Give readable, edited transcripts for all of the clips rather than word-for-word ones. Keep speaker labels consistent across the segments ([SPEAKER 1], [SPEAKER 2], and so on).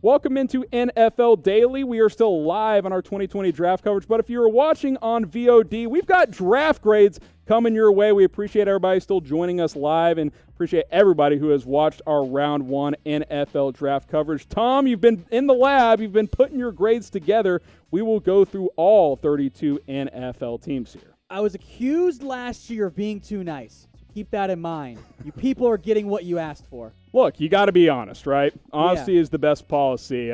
[SPEAKER 1] Welcome into NFL Daily. We are still live on our 2020 draft coverage, but if you're watching on VOD, we've got draft grades coming your way. We appreciate everybody still joining us live and appreciate everybody who has watched our round one NFL draft coverage. Tom, you've been in the lab. You've been putting your grades together. We will go through all 32 NFL teams here.
[SPEAKER 2] I was accused last year of being too nice. Keep that in mind. You people are getting what you asked for.
[SPEAKER 1] Look, you got to be honest, right? Honesty is the best policy.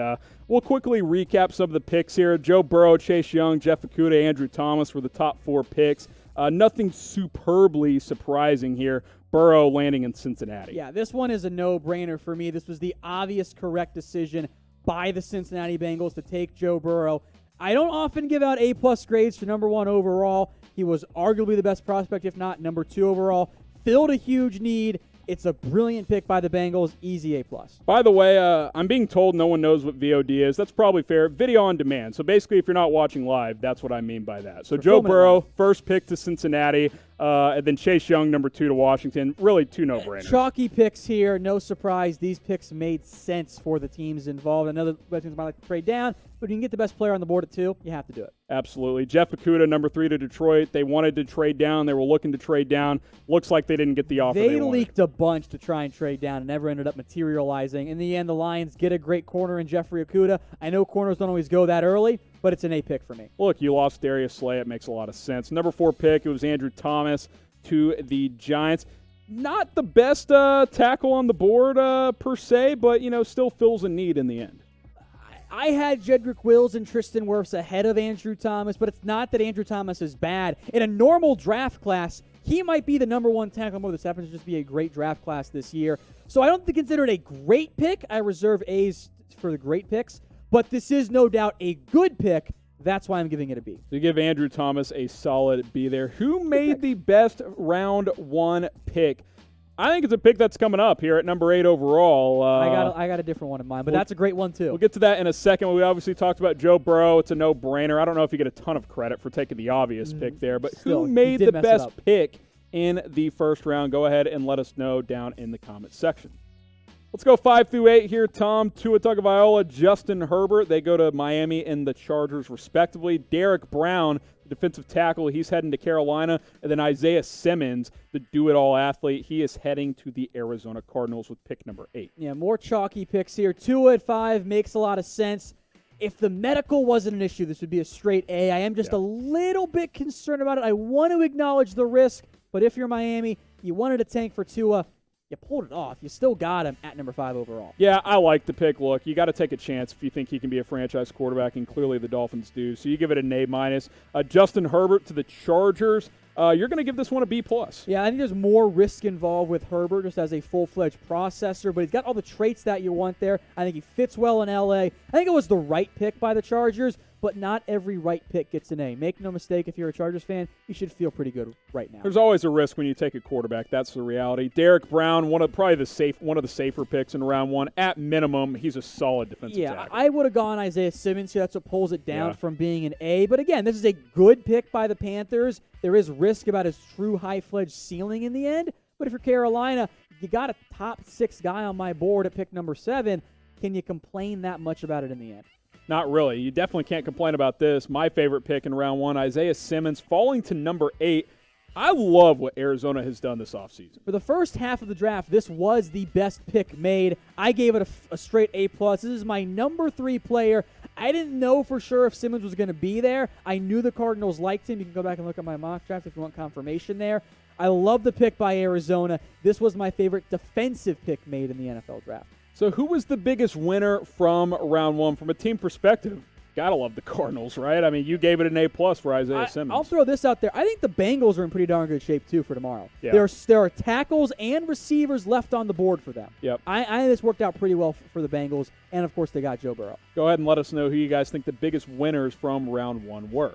[SPEAKER 1] We'll quickly recap some of the picks here. Joe Burrow, Chase Young, Jeff Okudah, Andrew Thomas were the top four picks. Nothing superbly surprising here. Burrow landing in Cincinnati.
[SPEAKER 2] Yeah, this one is a no-brainer for me. This was the obvious correct decision by the Cincinnati Bengals to take Joe Burrow. I don't often give out A-plus grades for number one overall. He was arguably the best prospect, if not number two overall. Filled a huge need. It's a brilliant pick by the Bengals. Easy A+.
[SPEAKER 1] By the way, I'm being told no one knows what VOD is. That's probably fair. Video on demand. So basically, if you're not watching live, that's what I mean by that. So Joe Burrow, first pick to Cincinnati, and then Chase Young, number two to Washington. Really two no-brainers.
[SPEAKER 2] Chalky picks here. No surprise. These picks made sense for the teams involved. I know the teams might like to trade down, but you can get the best player on the board at two, you have to do it.
[SPEAKER 1] Absolutely. Jeff Okudah, number three to Detroit. They wanted to trade down. They were looking to trade down. Looks like they didn't get the offer they wanted.
[SPEAKER 2] They leaked a bunch to try and trade down and never ended up materializing. In the end, the Lions get a great corner in Jeffrey Okudah. I know corners don't always go that early, but it's an A pick for me.
[SPEAKER 1] Look, you lost Darius Slay. It makes a lot of sense. Number four pick, it was Andrew Thomas to the Giants. Not the best tackle on the board per se, but, still fills a need in the end.
[SPEAKER 2] I had Jedrick Wills and Tristan Wirfs ahead of Andrew Thomas, but it's not that Andrew Thomas is bad. In a normal draft class, he might be the number one tackle. This happens to just be a great draft class this year. So I don't consider it a great pick. I reserve A's for the great picks, but this is no doubt a good pick. That's why I'm giving it a B.
[SPEAKER 1] So you give Andrew Thomas a solid B there. Who made the best round one pick? I think it's a pick that's coming up here at number 8 overall.
[SPEAKER 2] I got a different one in mind, but that's a great one too.
[SPEAKER 1] We'll get to that in a second. We obviously talked about Joe Burrow. It's a no-brainer. I don't know if you get a ton of credit for taking the obvious pick there, but who made the best pick in the first round? Go ahead and let us know down in the comments section. Let's go 5 through 8 here, Tom. Tua Tagovailoa, Justin Herbert. They go to Miami and the Chargers, respectively. Derrick Brown, defensive tackle, he's heading to Carolina. And then Isaiah Simmons, the do-it-all athlete, he is heading to the Arizona Cardinals with pick number 8.
[SPEAKER 2] Yeah, more chalky picks here. 2 at 5 makes a lot of sense. If the medical wasn't an issue, this would be a straight A. I am just a little bit concerned about it. I want to acknowledge the risk, but if you're Miami, you wanted to tank for Tua. You pulled it off. You still got him at number 5 overall.
[SPEAKER 1] Yeah, I like the pick. Look, you got to take a chance if you think he can be a franchise quarterback, and clearly the Dolphins do. So you give it an A-. Justin Herbert to the Chargers. You're going to give this one a B+.
[SPEAKER 2] Yeah, I think there's more risk involved with Herbert just as a full-fledged processor, but he's got all the traits that you want there. I think he fits well in L.A. I think it was the right pick by the Chargers, but not every right pick gets an A. Make no mistake, if you're a Chargers fan, you should feel pretty good right now.
[SPEAKER 1] There's always a risk when you take a quarterback. That's the reality. Derrick Brown, one of the safer picks in round one. At minimum, he's a solid defensive tackle.
[SPEAKER 2] I would have gone Isaiah Simmons here. That's what pulls it down from being an A. But again, this is a good pick by the Panthers. There is risk about his true high-fledged ceiling in the end. But if you're Carolina, you got a top 6 guy on my board at pick number 7. Can you complain that much about it in the end?
[SPEAKER 1] Not really. You definitely can't complain about this. My favorite pick in round one, Isaiah Simmons, falling to number 8. I love what Arizona has done this offseason.
[SPEAKER 2] For the first half of the draft, this was the best pick made. I gave it a straight A+. This is my number 3 player. I didn't know for sure if Simmons was going to be there. I knew the Cardinals liked him. You can go back and look at my mock draft if you want confirmation there. I love the pick by Arizona. This was my favorite defensive pick made in the NFL draft.
[SPEAKER 1] So who was the biggest winner from round one? From a team perspective, gotta love the Cardinals, right? I mean, you gave it an A+ for Isaiah Simmons.
[SPEAKER 2] I'll throw this out there. I think the Bengals are in pretty darn good shape, too, for tomorrow.
[SPEAKER 1] Yeah.
[SPEAKER 2] There are tackles and receivers left on the board for them.
[SPEAKER 1] Yep.
[SPEAKER 2] I think this worked out pretty well for the Bengals, and, of course, they got Joe Burrow.
[SPEAKER 1] Go ahead and let us know who you guys think the biggest winners from round one were.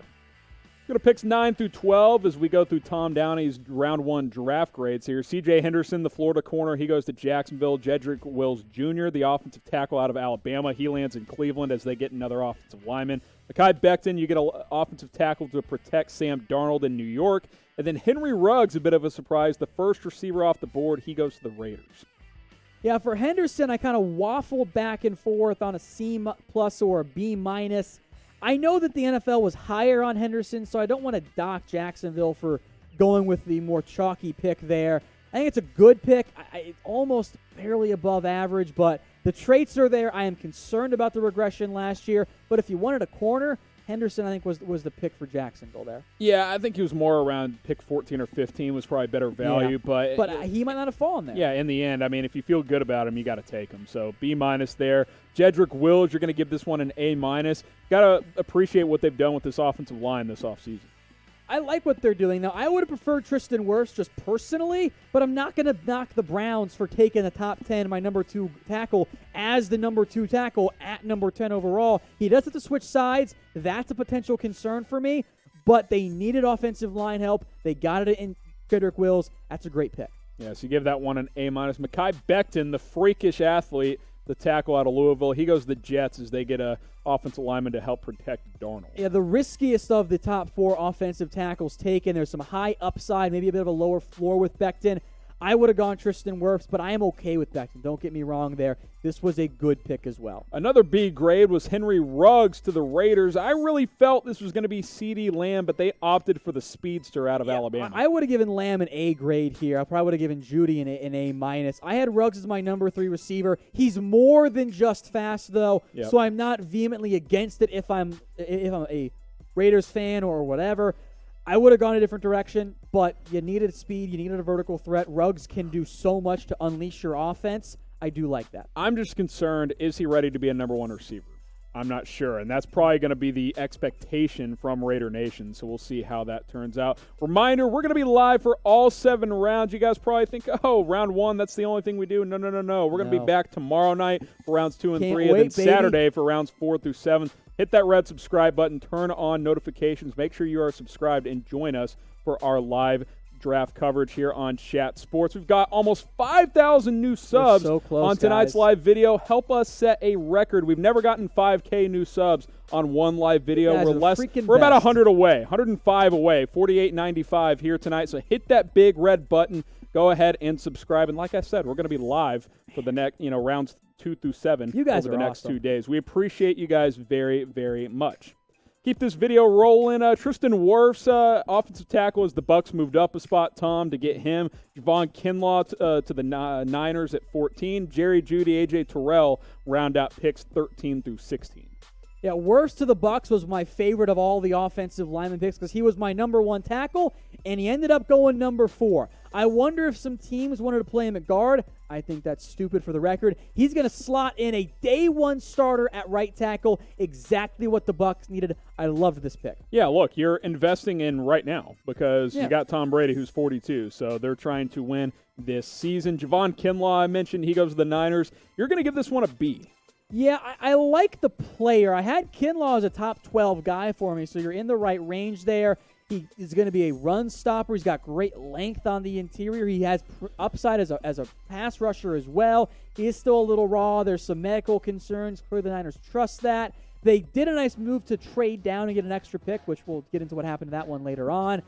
[SPEAKER 1] Go to picks 9 through 12 as we go through Tom Downey's round one draft grades here. C.J. Henderson, the Florida corner, he goes to Jacksonville. Jedrick Wills Jr., the offensive tackle out of Alabama, he lands in Cleveland as they get another offensive lineman. Mekhi Becton, you get an offensive tackle to protect Sam Darnold in New York. And then Henry Ruggs, a bit of a surprise, the first receiver off the board, he goes to the Raiders.
[SPEAKER 2] Yeah, for Henderson, I kind of waffled back and forth on a C+ or a B-. I know that the NFL was higher on Henderson, so I don't want to dock Jacksonville for going with the more chalky pick there. I think it's a good pick. It's almost barely above average, but the traits are there. I am concerned about the regression last year, but if you wanted a corner, Henderson, I think, was the pick for Jacksonville there.
[SPEAKER 1] Yeah, I think he was more around pick 14 or 15 was probably better value.
[SPEAKER 2] Yeah. But he might not have fallen there.
[SPEAKER 1] Yeah, in the end, I mean, if you feel good about him, you got to take him. So B- there. Jedrick Wills, you're going to give this one an A-. Got to appreciate what they've done with this offensive line this offseason.
[SPEAKER 2] I like what they're doing. Now, I would have preferred Tristan Wirfs just personally, but I'm not going to knock the Browns for taking the top 10, my number 2 tackle, as the number 2 tackle at number 10 overall. He does have to switch sides. That's a potential concern for me, but they needed offensive line help. They got it in Jedrick Wills. That's a great pick.
[SPEAKER 1] Yeah, so you give that one an A-. Mekhi Becton, the freakish athlete, the tackle out of Louisville. He goes to the Jets as they get a offensive lineman to help protect Darnold.
[SPEAKER 2] Yeah, the riskiest of the top 4 offensive tackles taken. There's some high upside, maybe a bit of a lower floor with Becton. I would have gone Tristan Wirfs, but I am okay with Becton. Don't get me wrong there. This was a good pick as well.
[SPEAKER 1] Another B grade was Henry Ruggs to the Raiders. I really felt this was going to be CeeDee Lamb, but they opted for the speedster out of Alabama.
[SPEAKER 2] I would have given Lamb an A grade here. I probably would have given Judy an A-. I had Ruggs as my number 3 receiver. He's more than just fast, though, so I'm not vehemently against it if I'm a Raiders fan or whatever. I would have gone a different direction, but you needed speed. You needed a vertical threat. Ruggs can do so much to unleash your offense. I do like that.
[SPEAKER 1] I'm just concerned, is he ready to be a number 1 receiver? I'm not sure, and that's probably going to be the expectation from Raider Nation, so we'll see how that turns out. Reminder, we're going to be live for all 7 rounds. You guys probably think, round 1, that's the only thing we do. No. We're going to be back tomorrow night for rounds 2 and 3, and then Saturday for rounds 4 through 7. Hit that red subscribe button, turn on notifications, make sure you are subscribed, and join us for our live draft coverage here on Chat Sports. We've got almost 5,000 new subs on tonight's live video. Help us set a record. We've never gotten 5K new subs on one live video. We're about 100 away, 105 away, 48.95 here tonight. So hit that big red button. Go ahead and subscribe. And like I said, we're going to be live for the next, rounds 2 through 7 over the next 2 days. We appreciate you guys very, very much. Keep this video rolling. Tristan Wirfs, offensive tackle, as the Bucs moved up a spot, Tom, to get him. Javon Kinlaw to the Niners at 14. Jerry Jeudy, A.J. Terrell round out picks 13 through 16.
[SPEAKER 2] Yeah, Wirfs to the Bucs was my favorite of all the offensive lineman picks because he was my number 1 tackle, and he ended up going number 4. I wonder if some teams wanted to play him at guard. I think that's stupid for the record. He's going to slot in a day 1 starter at right tackle, exactly what the Bucs needed. I loved this pick.
[SPEAKER 1] Yeah, look, you're investing in right now because you got Tom Brady, who's 42, so they're trying to win this season. Javon Kinlaw, I mentioned, he goes to the Niners. You're going to give this one a B.
[SPEAKER 2] Yeah, I like the player. I had Kinlaw as a top 12 guy for me, so you're in the right range there. He is going to be a run stopper. He's got great length on the interior. He has upside as a pass rusher as well. He is still a little raw. There's some medical concerns. Clearly the Niners trust that. They did a nice move to trade down and get an extra pick, which we'll get into what happened to that one later on.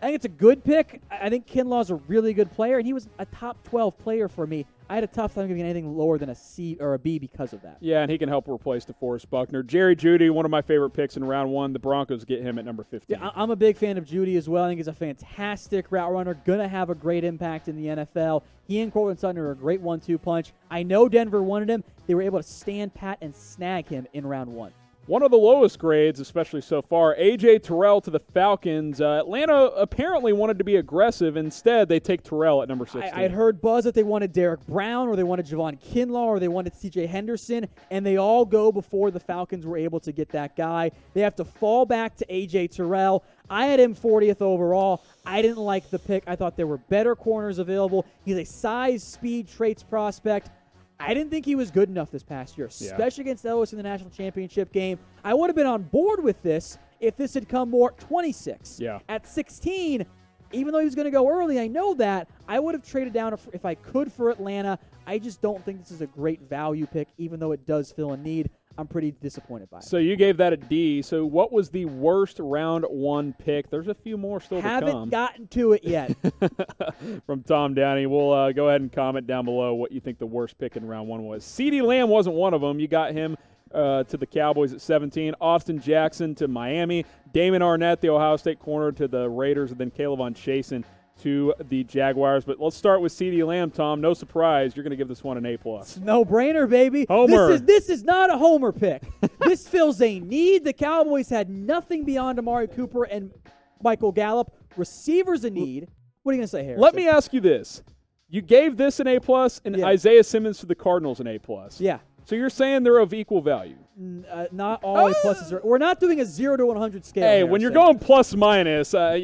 [SPEAKER 2] I think it's a good pick. I think Kinlaw's a really good player, and he was a top 12 player for me. I had a tough time giving anything lower than a C or a B because of that.
[SPEAKER 1] Yeah, and he can help replace DeForest Buckner. Jerry Jeudy, one of my favorite picks in round 1. The Broncos get him at number 15.
[SPEAKER 2] Yeah, I'm a big fan of Jeudy as well. I think he's a fantastic route runner, going to have a great impact in the NFL. He and Courtland Sutton are a great 1-2 punch. I know Denver wanted him. They were able to stand pat and snag him in round 1.
[SPEAKER 1] One of the lowest grades, especially so far, A.J. Terrell to the Falcons. Atlanta apparently wanted to be aggressive. Instead, they take Terrell at number 16.
[SPEAKER 2] I'd heard buzz that they wanted Derrick Brown or they wanted Javon Kinlaw or they wanted C.J. Henderson, and they all go before the Falcons were able to get that guy. They have to fall back to A.J. Terrell. I had him 40th overall. I didn't like the pick. I thought there were better corners available. He's a size, speed, traits prospect. I didn't think he was good enough this past year, especially against Ellis in the national championship game. I would have been on board with this if this had come more 26.
[SPEAKER 1] Yeah.
[SPEAKER 2] At 16, even though he was going to go early, I know that, I would have traded down if I could for Atlanta. I just don't think this is a great value pick, even though it does fill a need. I'm pretty disappointed by it.
[SPEAKER 1] So you gave that a D. So what was the worst round 1 pick? There's a few more still to come.
[SPEAKER 2] Haven't gotten to it yet.
[SPEAKER 1] From Tom Downey. We'll go ahead and comment down below what you think the worst pick in round 1 was. CeeDee Lamb wasn't one of them. You got him to the Cowboys at 17. Austin Jackson to Miami. Damon Arnett, the Ohio State corner, to the Raiders. And then Kayvon Chasen to the Jaguars. But let's start with CeeDee Lamb, Tom. No surprise, you're going to give this one an A+.
[SPEAKER 2] It's no-brainer, baby.
[SPEAKER 1] Homer.
[SPEAKER 2] This is not a homer pick. This fills a need. The Cowboys had nothing beyond Amari Cooper and Michael Gallup. Receivers a need. What are you going to say, Harrison?
[SPEAKER 1] Let me ask you this. You gave this an A+, and Isaiah Simmons to the Cardinals an A+.
[SPEAKER 2] Yeah.
[SPEAKER 1] So you're saying they're of equal value?
[SPEAKER 2] Not all A+. We're not doing a 0 to 100 scale.
[SPEAKER 1] Hey, when you're going plus minus, I'm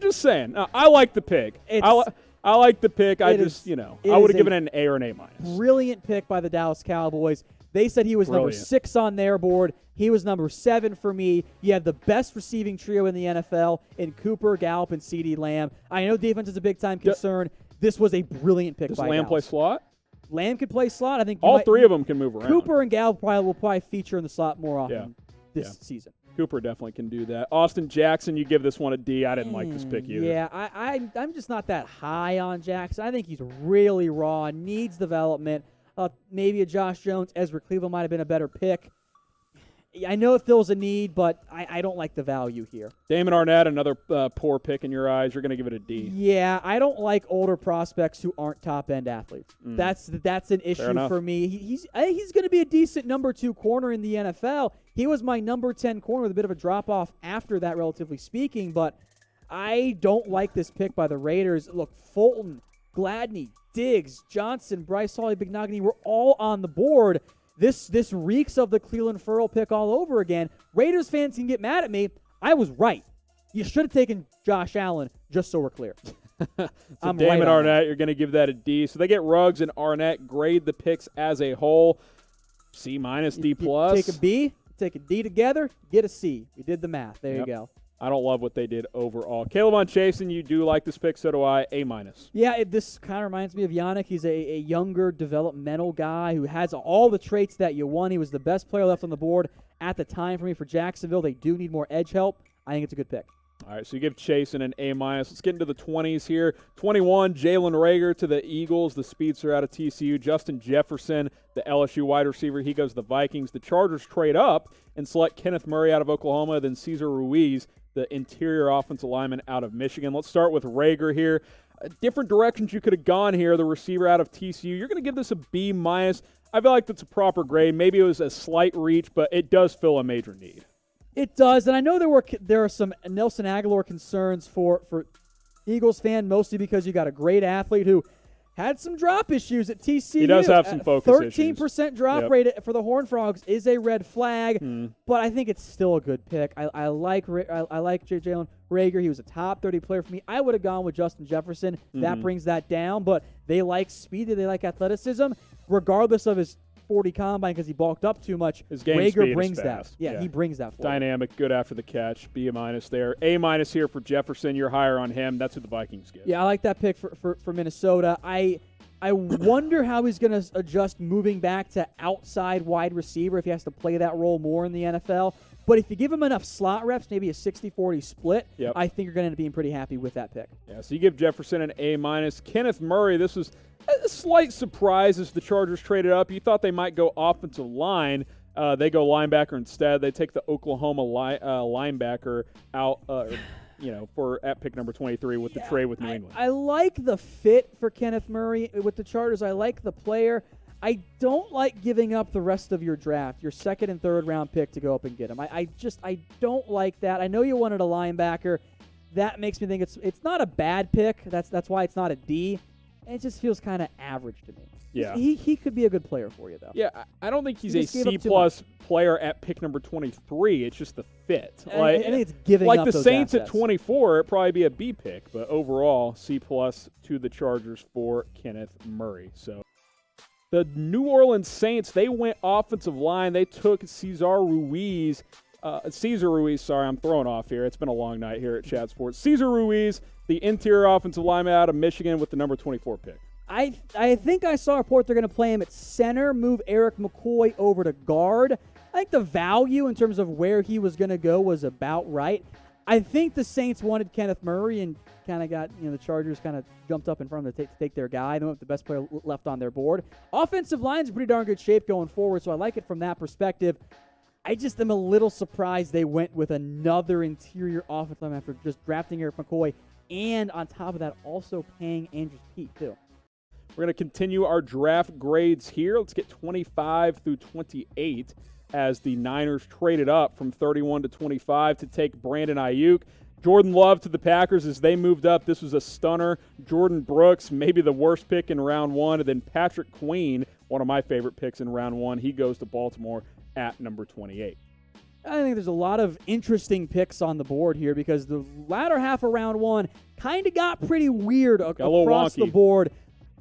[SPEAKER 1] just saying. I like the pick. I like the pick. I would have given it an A or an A-.
[SPEAKER 2] Brilliant pick by the Dallas Cowboys. They said he was number 6 on their board. He was number 7 for me. You have the best receiving trio in the NFL in Cooper, Gallup, and CeeDee Lamb. I know defense is a big-time concern. This was a brilliant pick by Dallas.
[SPEAKER 1] Does Lamb play slot?
[SPEAKER 2] Lamb could play slot. I think
[SPEAKER 1] all three of them can move around.
[SPEAKER 2] Cooper and Gallup will probably feature in the slot more often this season.
[SPEAKER 1] Cooper definitely can do that. Austin Jackson, you give this one a D. I didn't like this pick either.
[SPEAKER 2] Yeah, I'm just not that high on Jackson. I think he's really raw, needs development. Maybe a Josh Jones, Ezra Cleveland might have been a better pick. I know it fills a need, but I don't like the value here.
[SPEAKER 1] Damon Arnett, another poor pick in your eyes. You're going to give it a D.
[SPEAKER 2] Yeah, I don't like older prospects who aren't top-end athletes. That's an issue for me. I think he's going to be a decent number 2 corner in the NFL. He was my number 10 corner with a bit of a drop-off after that, relatively speaking, but I don't like this pick by the Raiders. Look, Fulton, Gladney, Diggs, Johnson, Bryce Hall, Bignogany were all on the board. This reeks of the Cleveland Ferrell pick all over again. Raiders fans can get mad at me. I was right. You should have taken Josh Allen, just so we're clear.
[SPEAKER 1] So Damon Arnett, you're going to give that a D. So they get Ruggs and Arnett. Grade the picks as a whole. C-, D+.
[SPEAKER 2] Take a B, take a D together, get a C. We did the math. There you go.
[SPEAKER 1] I don't love what they did overall. Kayvon Chasen, you do like this pick, so do I. A-.
[SPEAKER 2] Yeah, this kind of reminds me of Yannick. He's a younger, developmental guy who has all the traits that you want. He was the best player left on the board at the time for me for Jacksonville. They do need more edge help. I think it's a good pick.
[SPEAKER 1] All right, so you give Chasen an A-. Let's get into the 20s here. 21, Jalen Reagor to the Eagles. The speedster out of TCU. Justin Jefferson, the LSU wide receiver. He goes to the Vikings. The Chargers trade up and select Kenneth Murray out of Oklahoma, then Cesar Ruiz, the interior offensive lineman out of Michigan. Let's start with Reagor here. Different directions you could have gone here. The receiver out of TCU. You're going to give this a B-. I feel like that's a proper grade. Maybe it was a slight reach, but it does fill a major need.
[SPEAKER 2] It does, and I know there are some Nelson Aguilar concerns for Eagles fan, mostly because you got a great athlete who had some drop issues at TCU.
[SPEAKER 1] He does have some focus
[SPEAKER 2] 13% drop rate for the Horned Frogs is a red flag, but I think it's still a good pick. I like Jalen Reagor. He was a top 30 player for me. I would have gone with Justin Jefferson. That brings that down, but they like speed. They like athleticism, regardless of his 40 combine because he bulked up too much.
[SPEAKER 1] His game
[SPEAKER 2] Reagor
[SPEAKER 1] speed
[SPEAKER 2] brings
[SPEAKER 1] is fast.
[SPEAKER 2] that. Yeah, he brings that for
[SPEAKER 1] dynamic, good after the catch. B- there. A- here for Jefferson. You're higher on him. That's who the Vikings get.
[SPEAKER 2] Yeah, I like that pick for Minnesota. I wonder how he's going to adjust moving back to outside wide receiver if he has to play that role more in the NFL. But if you give him enough slot reps, maybe a 60-40 split, I think you're going to end up being pretty happy with that pick.
[SPEAKER 1] Yeah, so you give Jefferson an A-. Kenneth Murray, this was a slight surprise as the Chargers traded up. You thought they might go offensive line. They go linebacker instead. They take the Oklahoma linebacker out at pick number 23 with the trade with New England.
[SPEAKER 2] I like the fit for Kenneth Murray with the Chargers. I like the player. I don't like giving up the rest of your draft, your second and third round pick to go up and get him. I don't like that. I know you wanted a linebacker. That makes me think it's not a bad pick. That's why it's not a D. It just feels kind of average to me.
[SPEAKER 1] Yeah.
[SPEAKER 2] He could be a good player for you, though.
[SPEAKER 1] Yeah, I don't think he's a C+ player at pick number 23. It's just the fit.
[SPEAKER 2] I think it's giving up
[SPEAKER 1] the
[SPEAKER 2] those
[SPEAKER 1] Saints
[SPEAKER 2] assets.
[SPEAKER 1] at 24, it'd probably be a B pick, but overall, C+ to the Chargers for Kenneth Murray. So the New Orleans Saints, they went offensive line. They took Cesar Ruiz. I'm throwing off here. It's been a long night here at Chat Sports. Cesar Ruiz, the interior offensive lineman out of Michigan with the number 24 pick.
[SPEAKER 2] I think I saw a report they're going to play him at center, move Eric McCoy over to guard. I think the value in terms of where he was going to go was about right. I think the Saints wanted Kenneth Murray and kind of got, the Chargers kind of jumped up in front of them to take their guy. They went with the best player left on their board. Offensive line's in pretty darn good shape going forward, so I like it from that perspective. I just am a little surprised they went with another interior offensive lineman after just drafting Eric McCoy and on top of that also paying Andrews Pete too.
[SPEAKER 1] We're going to continue our draft grades here. Let's get 25 through 28 as the Niners traded up from 31 to 25 to take Brandon Ayuk. Jordan Love to the Packers as they moved up. This was a stunner. Jordan Brooks, maybe the worst pick in round one. And then Patrick Queen, one of my favorite picks in round one. He goes to Baltimore at number 28.
[SPEAKER 2] I think there's a lot of interesting picks on the board here because the latter half of round one kind of got pretty weird across the board.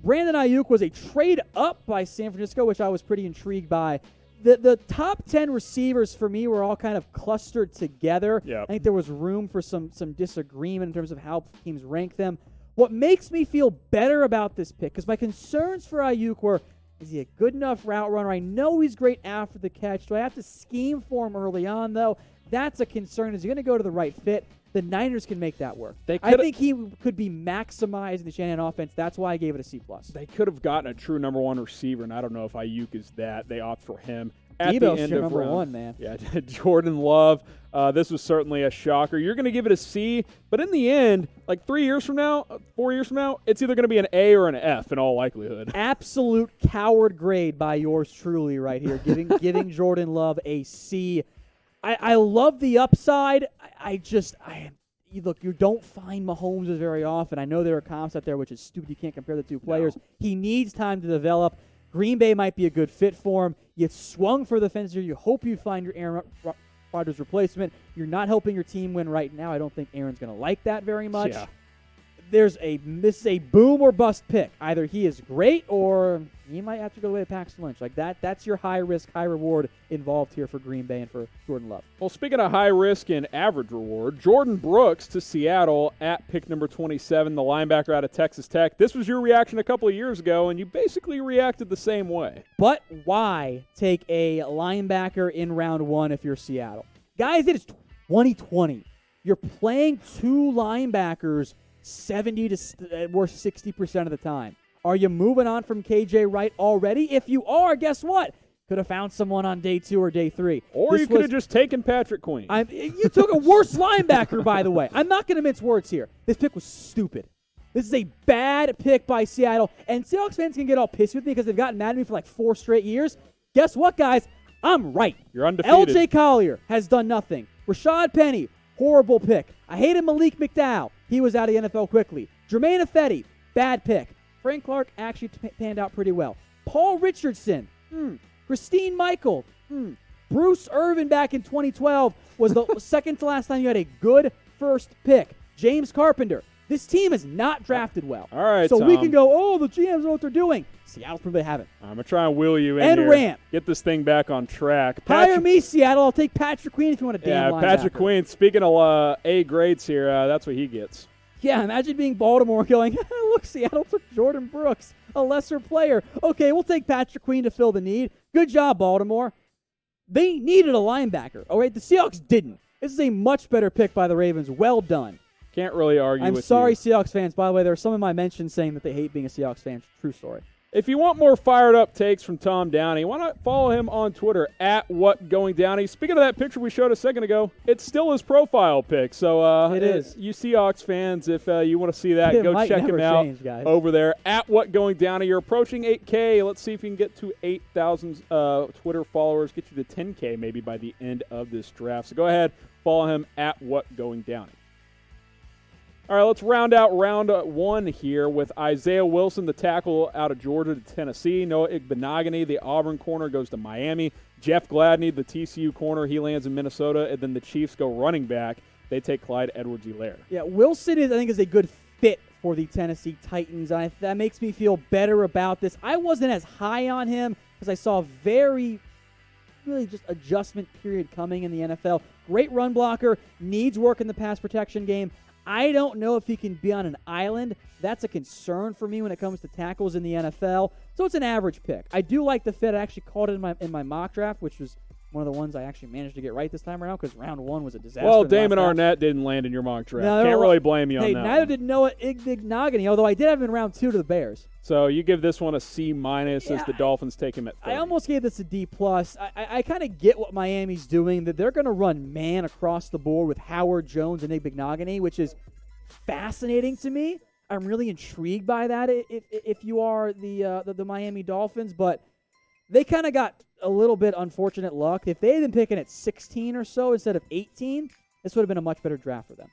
[SPEAKER 2] Brandon Ayuk was a trade up by San Francisco, which I was pretty intrigued by. The top 10 receivers for me were all kind of clustered together.
[SPEAKER 1] Yep.
[SPEAKER 2] I think there was room for some disagreement in terms of how teams rank them. What makes me feel better about this pick, because my concerns for Ayuk were, is he a good enough route runner? I know he's great after the catch. Do I have to scheme for him early on, though? That's a concern. Is he going to go to the right fit? The Niners can make that work. I think he could be maximizing the Shanahan offense. That's why I gave it a C+.
[SPEAKER 1] They could have gotten a true number one receiver, and I don't know if Ayuk is that. They opt for him at
[SPEAKER 2] Debo's
[SPEAKER 1] the end
[SPEAKER 2] your
[SPEAKER 1] of
[SPEAKER 2] number
[SPEAKER 1] round.
[SPEAKER 2] one, man.
[SPEAKER 1] Yeah, Jordan Love. This was certainly a shocker. You're going to give it a C, but in the end, like 4 years from now, it's either going to be an A or an F in all likelihood.
[SPEAKER 2] Absolute coward grade by yours truly right here, giving Jordan Love a C. I love the upside. Look, you don't find Mahomes very often. I know there are comps out there, which is stupid. You can't compare the two players. No. He needs time to develop. Green Bay might be a good fit for him. You swung for the fence here. You hope you find your Aaron Rodgers replacement. You're not helping your team win right now. I don't think Aaron's going to like that very much.
[SPEAKER 1] Yeah.
[SPEAKER 2] This is a boom or bust pick. Either he is great or he might have to go away to Paxton Lynch. Like that's your high risk, high reward involved here for Green Bay and for Jordan Love.
[SPEAKER 1] Well, speaking of high risk and average reward, Jordan Brooks to Seattle at pick number 27, the linebacker out of Texas Tech. This was your reaction a couple of years ago, and you basically reacted the same way.
[SPEAKER 2] But why take a linebacker in round one if you're Seattle? Guys, it is 2020. You're playing two linebackers 70 to 60% of the time. Are you moving on from KJ Wright already? If you are, guess what? Could have found someone on day 2 or day 3.
[SPEAKER 1] Or you could have just taken Patrick Queen.
[SPEAKER 2] You took a worse linebacker, by the way. I'm not going to mince words here. This pick was stupid. This is a bad pick by Seattle. And Seahawks fans can get all pissed with me because they've gotten mad at me for like 4 straight years. Guess what, guys? I'm right.
[SPEAKER 1] You're undefeated.
[SPEAKER 2] LJ Collier has done nothing. Rashad Penny, horrible pick. I hated Malik McDowell. He was out of the NFL quickly. Jermaine Ifedi, bad pick. Frank Clark actually panned out pretty well. Paul Richardson, Christine Michael, Bruce Irvin back in 2012 was the second to last time you had a good first pick. James Carpenter. This team is not drafted well.
[SPEAKER 1] All right,
[SPEAKER 2] so
[SPEAKER 1] Tom.
[SPEAKER 2] we can go, the GMs know what they're doing. Seattle probably haven't.
[SPEAKER 1] I'm going to try and wheel you in
[SPEAKER 2] and
[SPEAKER 1] here.
[SPEAKER 2] Ramp.
[SPEAKER 1] Get this thing back on track.
[SPEAKER 2] Hire me, Seattle. I'll take Patrick Queen if you want a damn linebacker.
[SPEAKER 1] Patrick Queen. Speaking of A grades here, that's what he gets.
[SPEAKER 2] Yeah, imagine being Baltimore going, look, Seattle took Jordan Brooks, a lesser player. Okay, we'll take Patrick Queen to fill the need. Good job, Baltimore. They needed a linebacker. All right, the Seahawks didn't. This is a much better pick by the Ravens. Well done.
[SPEAKER 1] Can't really argue with you.
[SPEAKER 2] I'm sorry, Seahawks fans. By the way, there are some in my mentions saying that they hate being a Seahawks fan. True story.
[SPEAKER 1] If you want more fired-up takes from Tom Downey, why not follow him on Twitter, @WhatGoingDowney. Speaking of that picture we showed a second ago, it's still his profile pic. So
[SPEAKER 2] it is.
[SPEAKER 1] You Seahawks fans, if you want to see that, go check him out over there, @WhatGoingDowney. You're approaching 8K. Let's see if you can get to 8,000 Twitter followers, get you to 10K maybe by the end of this draft. So go ahead, follow him, @WhatGoingDowney. All right, let's round out round one here with Isaiah Wilson, the tackle out of Georgia to Tennessee. Noah Igbenogany, the Auburn corner, goes to Miami. Jeff Gladney, the TCU corner, he lands in Minnesota. And then the Chiefs go running back. They take Clyde Edwards-Helaire.
[SPEAKER 2] Yeah, Wilson, I think, is a good fit for the Tennessee Titans. That makes me feel better about this. I wasn't as high on him because I saw really just adjustment period coming in the NFL. Great run blocker, needs work in the pass protection game. I don't know if he can be on an island. That's a concern for me when it comes to tackles in the NFL. So it's an average pick. I do like the fit. I actually called it in my mock draft, which was one of the ones I actually managed to get right this time around because round 1 was a disaster.
[SPEAKER 1] Well, Damon Arnett didn't land in your mock draft. No, can't really blame you on that.
[SPEAKER 2] Neither did Noah Igbinoghene, although I did have him in round 2 to the Bears.
[SPEAKER 1] So you give this one a C- as the Dolphins take him at 30.
[SPEAKER 2] I almost gave this a D+. I kind of get what Miami's doing, that they're going to run man across the board with Howard, Jones, and Igbinoghene, which is fascinating to me. I'm really intrigued by that if you are the Miami Dolphins, but they kind of got a little bit unfortunate luck. If they had been picking at 16 or so instead of 18, this would have been a much better draft for them.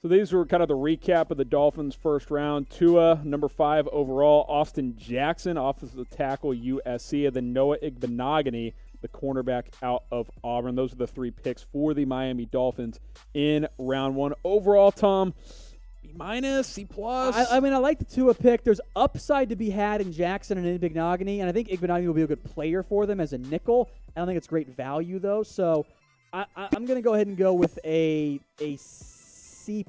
[SPEAKER 1] So these were kind of the recap of the Dolphins' first round. Tua, number 5 overall. Austin Jackson, offensive tackle, USC. And then Noah Igbinoghene, the cornerback out of Auburn. Those are the 3 picks for the Miami Dolphins in round 1. Overall, Tom, B-, C+.
[SPEAKER 2] I mean, I like the Tua pick. There's upside to be had in Jackson and Igbinoghene, and I think Igbinoghene will be a good player for them as a nickel. I don't think it's great value, though. So I'm going to go ahead and go with a C+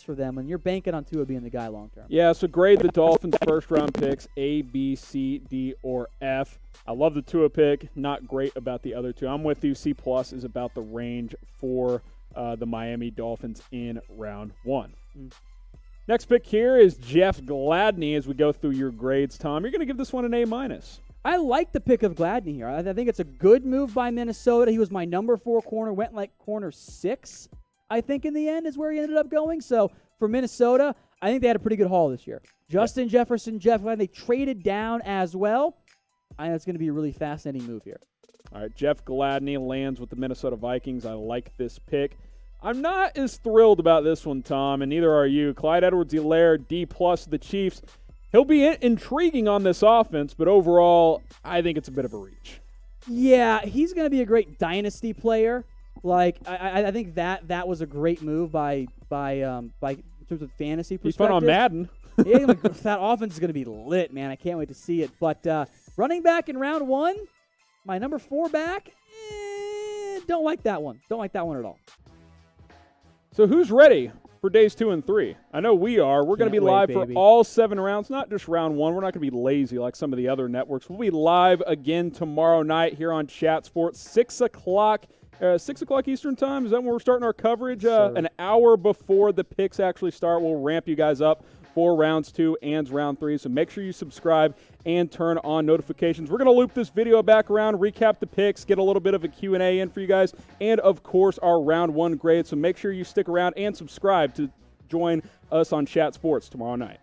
[SPEAKER 2] for them, and you're banking on Tua being the guy long term.
[SPEAKER 1] Yeah, so grade the Dolphins' first-round picks, A, B, C, D, or F. I love the Tua pick. Not great about the other 2. I'm with you. C+ is about the range for the Miami Dolphins in round 1. Next pick here is Jeff Gladney as we go through your grades. Tom, you're going to give this one an A-.
[SPEAKER 2] I like the pick of Gladney here. I think it's a good move by Minnesota. He was my number 4 corner, went like corner 6, I think, in the end is where he ended up going. So for Minnesota, I think they had a pretty good haul this year. Justin Jefferson, Jeff Gladney, they traded down as well. I think it's going to be a really fascinating move here.
[SPEAKER 1] All right, Jeff Gladney lands with the Minnesota Vikings. I like this pick. I'm not as thrilled about this one, Tom, and neither are you. Clyde Edwards-Helaire, D+ the Chiefs. He'll be intriguing on this offense, but overall, I think it's a bit of a reach.
[SPEAKER 2] Yeah, he's going to be a great dynasty player. Like, I think that was a great move by in terms of fantasy perspective.
[SPEAKER 1] He's fun on Madden.
[SPEAKER 2] Yeah, that offense is going to be lit, man. I can't wait to see it. But running back in round 1, my number 4 back, don't like that one. Don't like that one at all.
[SPEAKER 1] So who's ready for days 2 and 3? I know we are. We're going to be live for all 7 rounds, not just round 1. We're not going to be lazy like some of the other networks. We'll be live again tomorrow night here on Chat Sports, 6 o'clock. 6 o'clock Eastern time. Is that when we're starting our coverage? An hour before the picks actually start. We'll ramp you guys up for rounds 2 and round 3. So make sure you subscribe and turn on notifications. We're going to loop this video back around, recap the picks, get a little bit of a Q&A in for you guys, and, of course, our round 1 grade. So make sure you stick around and subscribe to join us on Chat Sports tomorrow night.